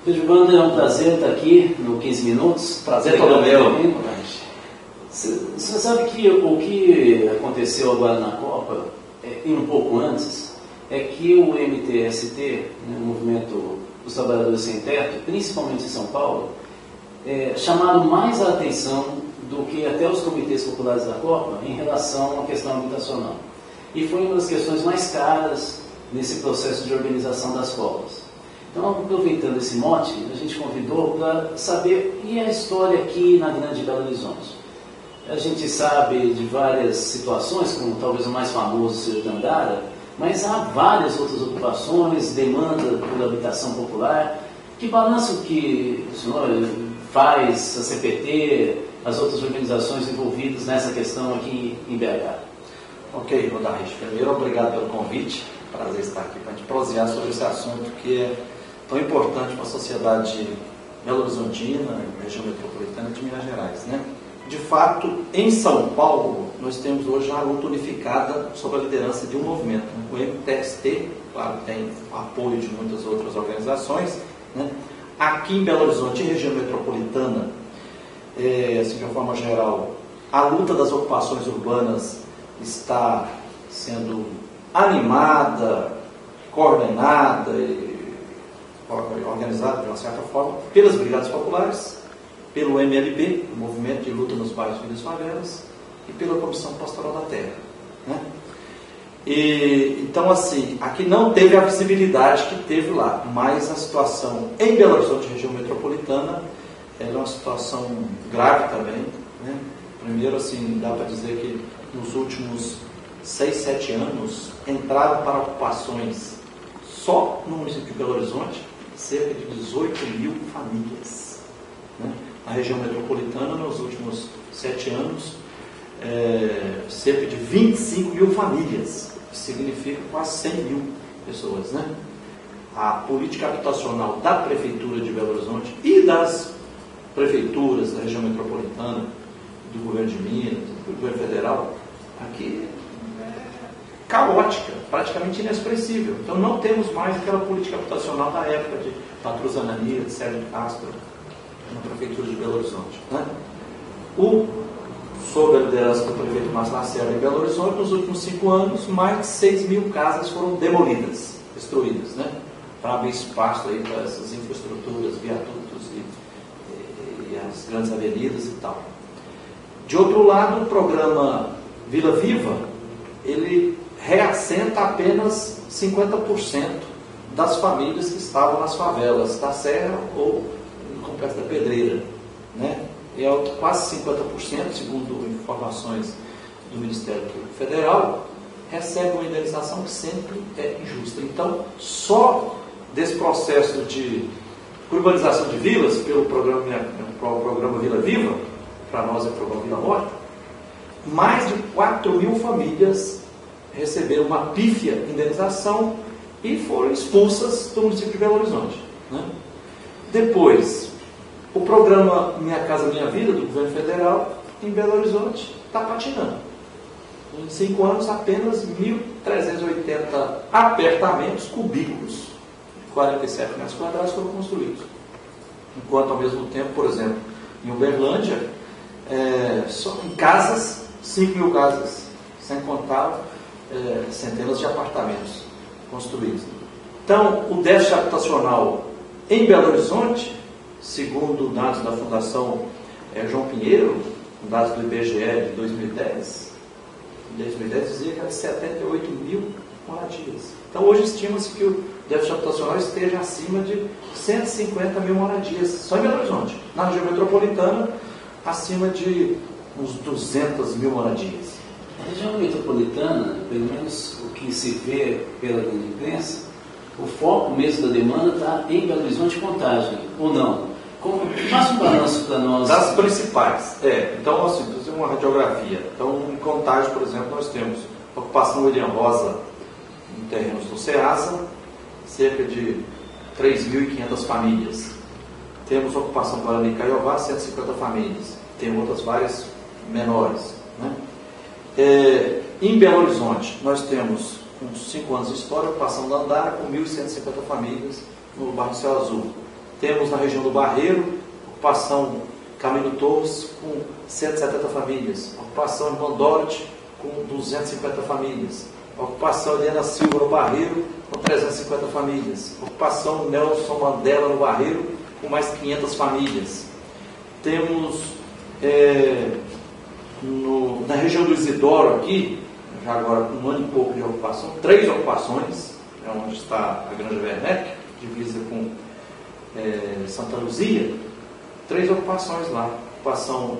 Gilvando, é um prazer estar aqui no 15 Minutos. Prazer todo meu. Você sabe que o que aconteceu agora na Copa, e um pouco antes, é que o MTST, né, o Movimento dos Trabalhadores Sem Teto, principalmente em São Paulo, chamaram mais a atenção do que até os comitês populares da Copa em relação à questão habitacional. E foi uma das questões mais caras nesse processo de organização das Copas. Então, aproveitando esse mote, a gente convidou para saber e a história aqui na Grande Belo Horizonte. A gente sabe de várias situações, como talvez o mais famoso seja o Dandara, mas há várias outras ocupações, demanda por habitação popular. Que balanço que o senhor faz, a CPT, as outras organizações envolvidas nessa questão aqui em BH? Ok, Rodarich, primeiro, obrigado pelo convite. Prazer estar aqui para a gente prosear sobre esse assunto que é tão importante para a sociedade belo-horizontina, região metropolitana de Minas Gerais, né? De fato, em São Paulo, nós temos hoje a luta unificada sob a liderança de um movimento, né? O MTST, claro, tem o apoio de muitas outras organizações, né? Aqui em Belo Horizonte, em região metropolitana, assim, de uma forma geral, a luta das ocupações urbanas está sendo animada, coordenada e organizada de uma certa forma pelas Brigadas Populares, pelo MLB, o Movimento de Luta nos Bairros e Favelas, e pela Comissão Pastoral da Terra, né? Então, assim, aqui não teve a visibilidade que teve lá, mas a situação em Belo Horizonte, região metropolitana, é uma situação grave também, né? Primeiro, assim, dá para dizer que nos últimos 6, 7 anos, entraram para ocupações só no município de Belo Horizonte cerca de 18 mil famílias, né? Na região metropolitana, nos últimos 7 anos, cerca de 25 mil famílias, que significa quase 100 mil pessoas, né? A política habitacional da Prefeitura de Belo Horizonte e das prefeituras da região metropolitana, do governo de Minas, do governo federal, aqui caótica, praticamente inexpressível. Então não temos mais aquela política habitacional da época de Patrus Anania, de Sérgio Castro, na Prefeitura de Belo Horizonte, né? Sob a liderança do prefeito Márcio Lacerda em Belo Horizonte, nos últimos 5 anos, mais de 6 mil casas foram demolidas, destruídas, né? Para abrir espaço aí para essas infraestruturas, viadutos e as grandes avenidas e tal. De outro lado, o programa Vila Viva, ele reassenta apenas 50% das famílias que estavam nas favelas da Serra ou no Complexo da Pedreira, né? E quase 50%, segundo informações do Ministério Público Federal, recebe uma indenização que sempre é injusta. Então, só desse processo de urbanização de vilas, pelo programa Vila Viva, para nós é o programa Vila Morta, mais de 4 mil famílias receberam uma pífia indenização e foram expulsas do município de Belo Horizonte, né? Depois, o programa Minha Casa Minha Vida, do governo federal, em Belo Horizonte, está patinando. Em 5 anos, apenas 1.380 apartamentos cubículos, de 47 metros quadrados, foram construídos. Enquanto, ao mesmo tempo, por exemplo, em Uberlândia, só em casas, 5 mil casas, sem contar centenas de apartamentos construídos. Então, o déficit habitacional em Belo Horizonte, segundo dados da Fundação João Pinheiro, dados do IBGE de 2010, dizia que era de 78 mil moradias. Então, hoje estima-se que o déficit habitacional esteja acima de 150 mil moradias, só em Belo Horizonte. Na região metropolitana, acima de uns 200 mil moradias. A região metropolitana, pelo menos o que se vê pela grande imprensa, o foco mesmo da demanda está em Belo Horizonte e Contagem, ou não? Faça um balanço para nós. Das principais. Então, assim, fazer uma radiografia. Então, em Contagem, por exemplo, nós temos a ocupação William Rosa em terrenos do Ceasa, cerca de 3.500 famílias. Temos a ocupação Guarani Caiová, 150 famílias. Tem outras várias menores, né? Em Belo Horizonte, nós temos, com 5 anos de história, a ocupação Dandara com 1.150 famílias no bairro Céu Azul. Temos na região do Barreiro, ocupação Camilo Torres com 170 famílias, ocupação Irmão Dorte com 250 famílias, ocupação Helena Silva no Barreiro com 350 famílias, ocupação Nelson Mandela no Barreiro com mais 500 famílias. Temos na região do Isidoro aqui, já agora com 1 ano e pouco de ocupação, 3 ocupações, onde está a Granja Werneck, divisa com Santa Luzia, 3 ocupações lá. Ocupação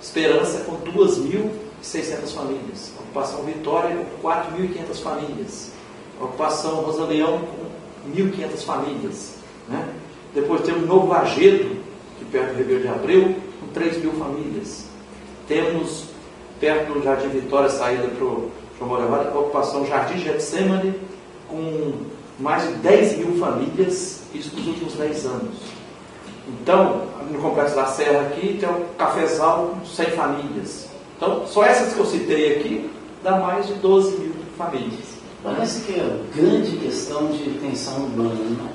Esperança com 2.600 famílias. Ocupação Vitória com 4.500 famílias. Ocupação Rosa Leão com 1.500 famílias. Né? Depois temos Novo Lagedo, que perto do Ribeiro de Abreu, com 3.000 famílias. Temos perto do Jardim Vitória, saída para o Morevada, a ocupação Jardim Getsemane, com mais de 10.000 famílias, isso nos últimos 10 anos. Então, no Complexo da Serra aqui, tem um cafezal com 100 famílias. Então, só essas que eu citei aqui, dá mais de 12.000 famílias. Parece que é a grande questão de tensão urbana, não é?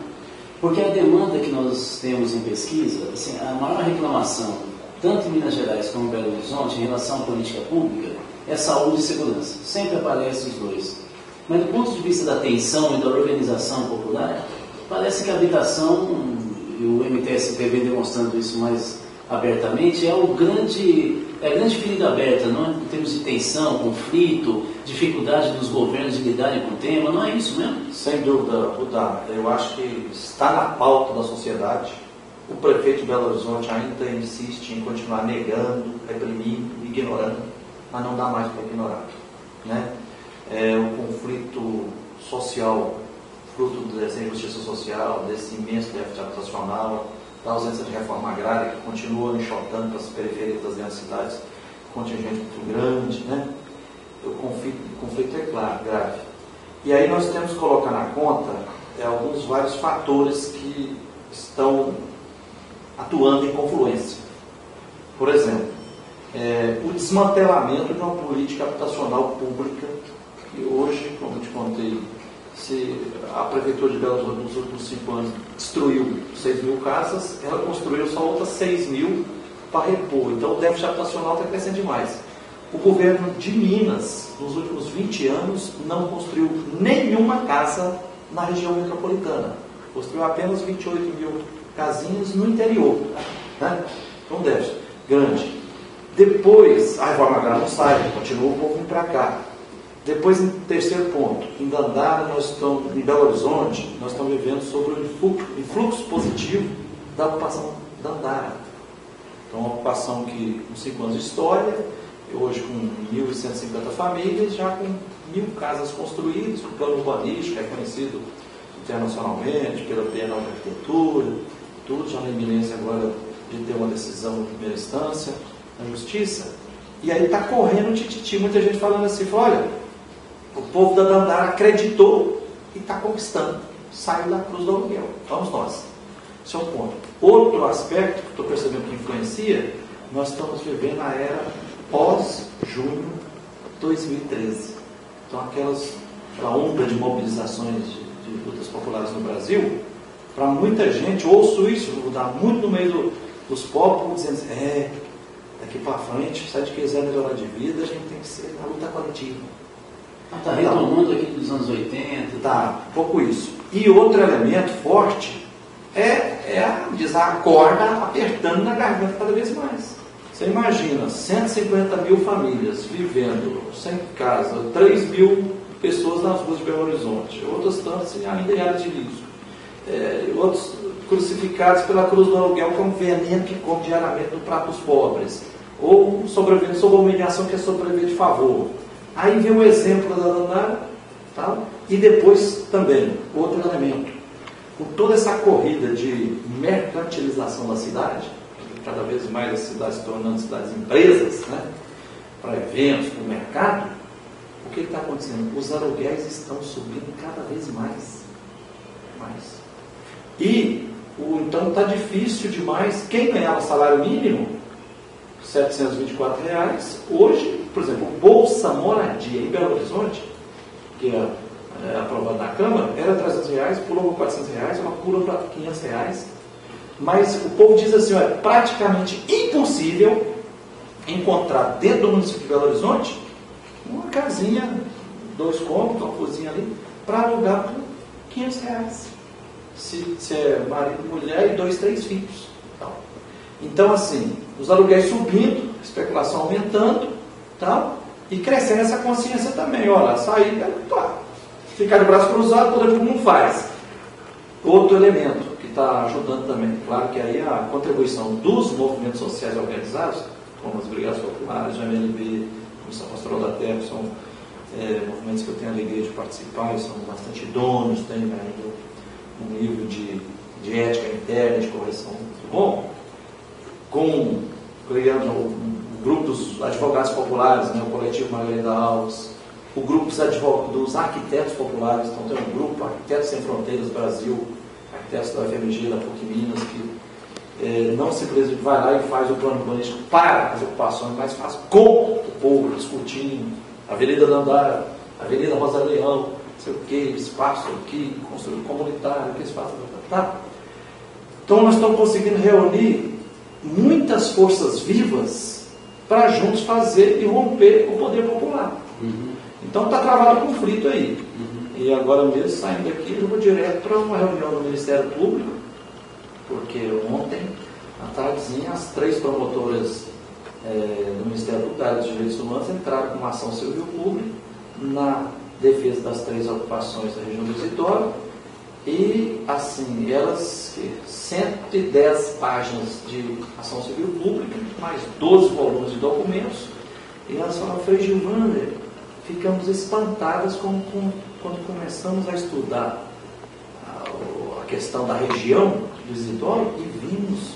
Porque a demanda que nós temos em pesquisa, assim, a maior reclamação, tanto em Minas Gerais como em Belo Horizonte, em relação à política pública, é saúde e segurança. Sempre aparecem os dois. Mas do ponto de vista da tensão e da organização popular, parece que a habitação, e o MTST vem demonstrando isso mais abertamente, é a grande ferida aberta, não é? Em termos de tensão, conflito, dificuldade dos governos de lidarem com o tema, não é isso mesmo? Sem dúvida, Rudá. Eu acho que está na pauta da sociedade. O prefeito de Belo Horizonte ainda insiste em continuar negando, reprimindo, ignorando, mas não dá mais para ignorar. Né? O conflito social, fruto dessa injustiça social, desse imenso déficit habitacional, da ausência de reforma agrária, que continua enxotando para as periferias das grandes cidades, contingente muito grande, né? O conflito é claro, grave. E aí nós temos que colocar na conta alguns vários fatores que estão atuando em confluência. Por exemplo, o desmantelamento de uma política habitacional pública, que hoje, como eu te contei, se a Prefeitura de Belo Horizonte nos últimos 5 anos destruiu 6.000 casas, ela construiu só outras 6.000 para repor. Então o déficit habitacional está crescendo demais. O governo de Minas, nos últimos 20 anos, não construiu nenhuma casa na região metropolitana. Construiu apenas 28.000 casinhas no interior. Né? Então um déficit grande. Depois, a reforma agrária não sai, continua o povo vindo para cá. Depois, em terceiro ponto, em Dandara, em Belo Horizonte, nós estamos vivendo sobre o influxo positivo da ocupação Dandara. Então, uma ocupação que, com 5 anos de história, hoje com 1.150 famílias, já com 1.000 casas construídas, com o plano urbanístico, é conhecido internacionalmente, pela Bienal de Arquitetura, tudo já na iminência agora de ter uma decisão em primeira instância, na Justiça. E aí está correndo tititi, muita gente falando assim, olha, o povo da Dandara acreditou e está conquistando. Saiu da cruz do aluguel. Vamos nós. Esse é um ponto. Outro aspecto que estou percebendo que influencia, nós estamos vivendo a era pós-junho 2013. Então aquela onda de mobilizações de lutas populares no Brasil, para muita gente, ouço isso, vou dar muito no meio dos povos, dizendo assim, daqui para frente, se a gente quiser melhorar de vida, a gente tem que ser na luta coletiva. Está retomando aqui dos anos 80. Tá, um pouco isso. E outro elemento forte a corda apertando na garganta cada vez mais. Você imagina, 150.000 famílias vivendo sem casa, 3.000 pessoas nas ruas de Belo Horizonte, outras tantas ainda em área de risco, outros crucificados pela cruz do aluguel como veneno que come diariamente no prato dos pobres, ou sobrevivendo sob a humilhação que é sobreviver de favor. Aí vem o exemplo da Dandara, tá? E depois também, outro elemento, com toda essa corrida de mercantilização da cidade, cada vez mais as cidades se tornando cidades empresas, né? Para eventos, para o mercado, o que está acontecendo? Os aluguéis estão subindo cada vez mais. E então está difícil demais. Quem ganhava salário mínimo, R$ 724, hoje, por exemplo, Bolsa Moradia em Belo Horizonte, que é aprovado na Câmara, era R$ 300, pulou para R$ 400, ela pula para R$ 500. Mas o povo diz assim, é praticamente impossível encontrar dentro do município de Belo Horizonte uma casinha, 2 cômodos, uma cozinha ali, para alugar por R$500. Se é marido e mulher e 2, 3 filhos. Então, assim, os aluguéis subindo, a especulação aumentando, tal, e crescendo essa consciência também. Olha, sair, ficar de braço cruzado, o poder público não faz. Outro elemento que está ajudando também, claro que aí a contribuição dos movimentos sociais organizados, como as Brigadas Populares, o MLB, a Comissão Pastoral da Terra, são movimentos que eu tenho a alegria de participar, e são bastante idôneos, têm ainda um nível de ética interna, de correção muito bom, criando o grupo dos advogados populares, né, o coletivo Margarida Alves, o grupo dos arquitetos populares. Então tem um grupo, Arquitetos Sem Fronteiras Brasil, arquitetos da FMG, da PUC Minas, que não simplesmente vai lá e faz o plano urbanístico para as ocupações, mas faz com o povo, discutindo Avenida Dandara, Avenida Rosa Leão, não sei o que, espaço aqui, construção comunitário, que espaço, tá? Então nós estamos conseguindo reunir muitas forças vivas para juntos fazer e romper o poder popular. Então está travado o conflito aí. E agora mesmo, saindo daqui, eu vou direto para uma reunião no Ministério Público, porque ontem, à tardezinha, as 3 promotoras do Ministério Público, da área de Direitos Humanos, entraram com uma ação civil pública na defesa das 3 ocupações da região do Isidoro. E, assim, elas, 110 páginas de ação civil pública, mais 12 volumes de documentos, e elas falaram, Frei Gilvander, ficamos espantadas quando começamos a estudar a questão da região do Isidoro e vimos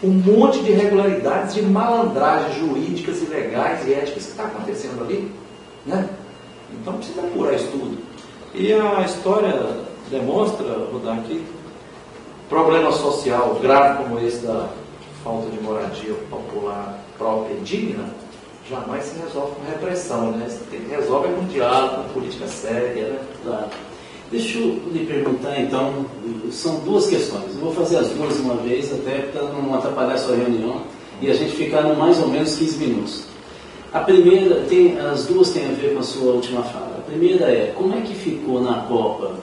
um monte de irregularidades, de malandragens jurídicas e legais e éticas que está acontecendo ali, né? Então precisa apurar isso tudo. E a história demonstra, vou dar aqui, problema social grave como esse da falta de moradia popular própria e digna, jamais se resolve com repressão, né? Se resolve com diálogo, com política séria, né? Claro. Deixa eu lhe perguntar, então, são 2 questões. Eu vou fazer as 2 uma vez, até para não atrapalhar a sua reunião, e a gente ficar no mais ou menos 15 minutos. A primeira, as 2 têm a ver com a sua última fala. A primeira é, como é que ficou na Copa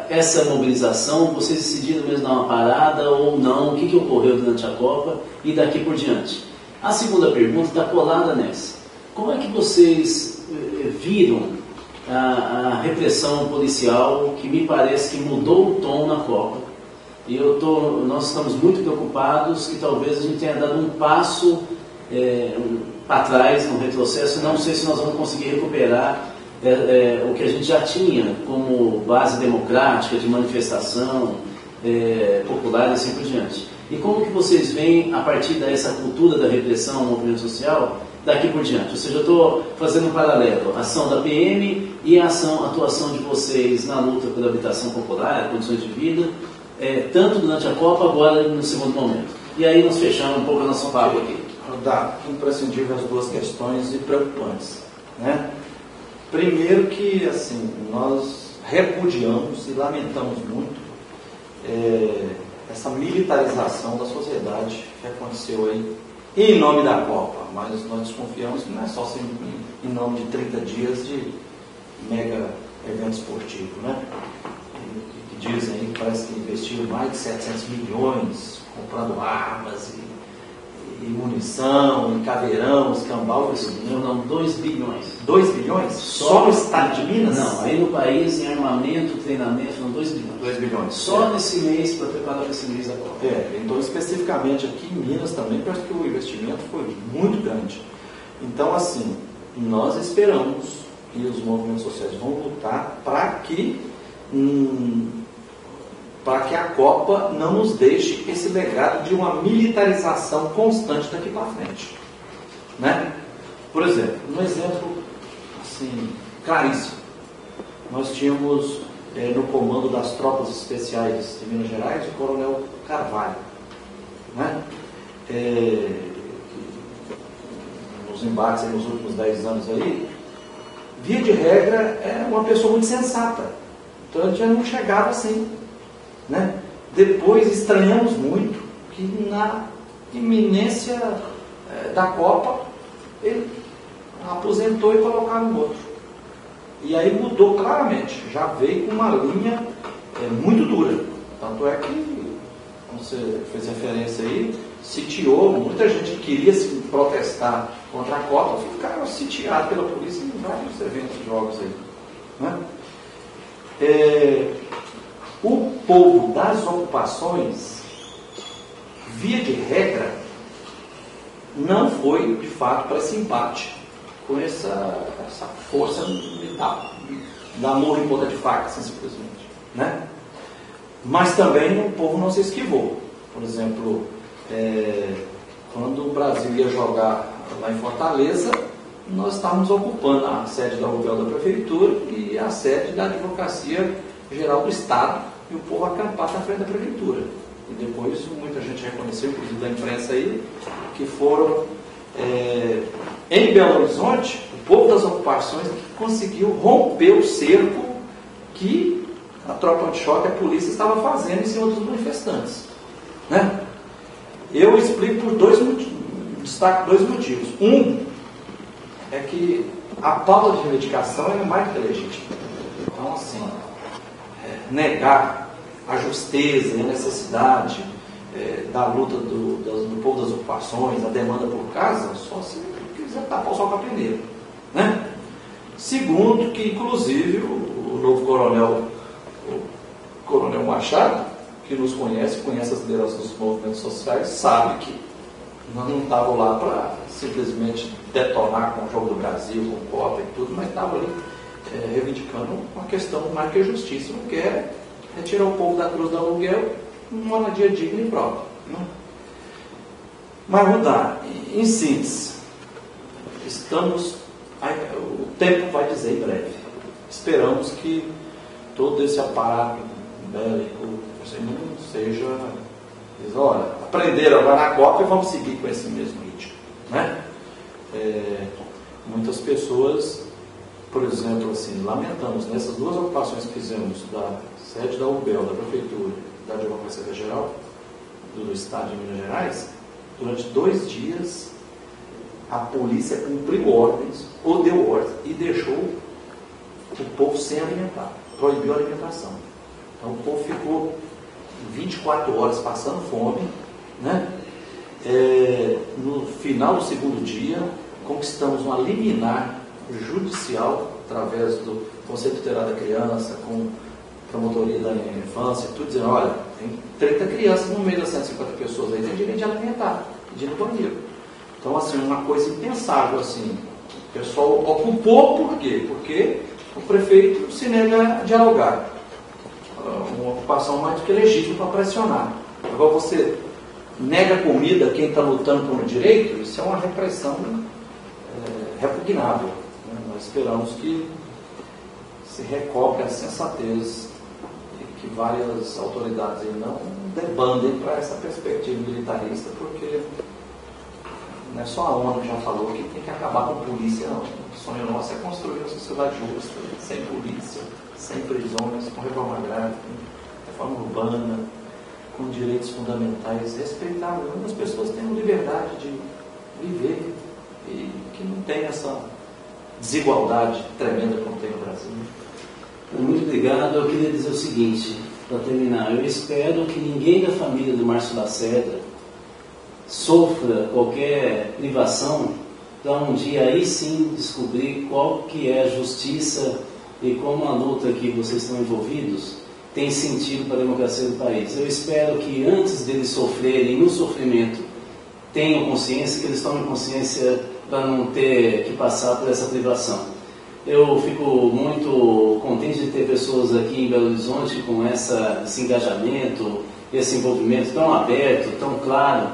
essa mobilização? Vocês decidiram mesmo dar uma parada ou não? O que ocorreu durante a Copa e daqui por diante? A segunda pergunta está colada nessa. Como é que vocês viram a repressão policial, que me parece que mudou o tom na Copa? E nós estamos muito preocupados que talvez a gente tenha dado um passo para trás, no retrocesso, e não sei se nós vamos conseguir recuperar o que a gente já tinha como base democrática, de manifestação popular e assim por diante. E como que vocês veem, a partir dessa cultura da repressão ao movimento social, daqui por diante? Ou seja, eu estou fazendo um paralelo, a ação da PM e a atuação de vocês na luta pela habitação popular, condições de vida, tanto durante a Copa, agora no segundo momento. E aí nós fechamos um pouco a nossa papo aqui. Dá imprescindível as 2 questões e preocupantes, né? Primeiro que, assim, nós repudiamos e lamentamos muito essa militarização da sociedade que aconteceu aí em nome da Copa, mas nós desconfiamos que não é só em nome de 30 dias de mega evento esportivo, né? Que dizem aí que parece que investiram mais de 700 milhões comprando armas e munição, e caveirão, escambau, isso não, 2 bilhões. 2 bilhões? Só no estado de Minas? Não, aí no país, em armamento, treinamento, são 2 bilhões. 2 bilhões. Só nesse mês, para preparar para esse mês da Copa. Então especificamente aqui em Minas também, parece que o investimento foi muito grande. Então, assim, nós esperamos que os movimentos sociais vão lutar para que a Copa não nos deixe esse legado de uma militarização constante daqui para frente, né? Por exemplo, um exemplo assim, claríssimo, nós tínhamos no comando das tropas especiais de Minas Gerais o Coronel Carvalho, né? Nos embates nos últimos 10 anos aí, via de regra, é uma pessoa muito sensata, então ele já não chegava assim, né? Depois estranhamos muito que na iminência da Copa ele aposentou e colocaram outro. E aí mudou claramente, já veio com uma linha muito dura. Tanto é que, como você fez referência aí, sitiou, muita gente que queria se protestar contra a Copa ficaram sitiados pela polícia em vários eventos, jogos aí. Né? O povo das ocupações, via de regra, não foi de fato para esse embate com essa força da murra em ponta de faca, assim, simplesmente. Né? Mas também o povo não se esquivou. Por exemplo, quando o Brasil ia jogar lá em Fortaleza, nós estávamos ocupando a sede da UBEL da Prefeitura e a sede da Advocacia Geral do Estado, e o povo acampado na frente da Prefeitura. E depois muita gente reconheceu, inclusive da imprensa aí, que foram em Belo Horizonte, o povo das ocupações conseguiu romper o cerco que a tropa de choque, a polícia, estava fazendo em cima dos manifestantes. Né? Eu explico por destaco dois motivos. Um é que a pauta de reivindicação é mais que legítima. Então, assim, negar a justeza e a necessidade da luta do povo das ocupações, a demanda por casa, só se quiser tapar o sol com a peneira. Né? Segundo, que inclusive o novo coronel Machado, que nos conhece as lideranças dos movimentos sociais, sabe que nós não estávamos lá para simplesmente detonar com o Jogo do Brasil, com o Copa e tudo, mas estava ali reivindicando uma questão mais que justiça, que é retirar o povo da cruz do aluguel, uma moradia digna e própria. Né? Mas mudar, em síntese, o tempo vai dizer em breve. Esperamos que todo esse aparato bélico seja, olha, aprenderam agora na Copa e vamos seguir com esse mesmo ritmo. Né? Muitas pessoas, por exemplo, assim, lamentamos nessas duas ocupações que fizemos da sede da UBEL, da Prefeitura, da Advocacia Geral do Estado de Minas Gerais, durante 2 dias a polícia cumpriu ordens, ou deu ordens, e deixou o povo sem alimentar, proibiu a alimentação. Então o povo ficou 24 horas passando fome. Né? No final do segundo dia, conquistamos uma liminar judicial, através do Conselho Tutelar da Criança, com promotoria da infância, tudo dizendo, olha, tem 30 crianças no meio das 150 pessoas aí, tem direito de alimentar, pedindo banheiro. Então, assim, uma coisa impensável, assim, o pessoal ocupou, por quê? Porque o prefeito se nega a dialogar. Uma ocupação mais do que legítima para pressionar. Agora você nega comida a quem está lutando por um direito, isso é uma repressão repugnável. Né? Nós esperamos que se recobre a sensatez e que várias autoridades aí não debandem para essa perspectiva militarista, porque não é só a ONU que já falou que tem que acabar com a polícia, não. O sonho nosso é construir uma sociedade justa, sem polícia, sem prisões, com reforma agrária, com reforma urbana, com direitos fundamentais respeitáveis, onde as pessoas tenham liberdade de viver e que não tem essa desigualdade tremenda como tem no Brasil. Muito obrigado. Eu queria dizer o seguinte, para terminar, eu espero que ninguém da família do Márcio Lacerda sofra qualquer privação para um dia aí sim descobrir qual que é a justiça e como a luta que vocês estão envolvidos tem sentido para a democracia do país. Eu espero que antes deles sofrerem no sofrimento tenham consciência, que eles tomem consciência para não ter que passar por essa privação. Eu fico muito contente de ter pessoas aqui em Belo Horizonte com esse engajamento, esse envolvimento tão aberto, tão claro,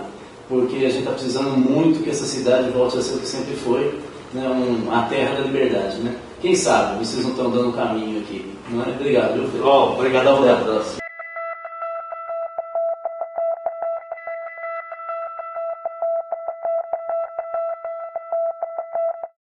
porque a gente está precisando muito que essa cidade volte a ser o que sempre foi, né, a terra da liberdade. Né? Quem sabe vocês não estão dando caminho aqui. Não é? Obrigado, viu, Felipe? Obrigado a você.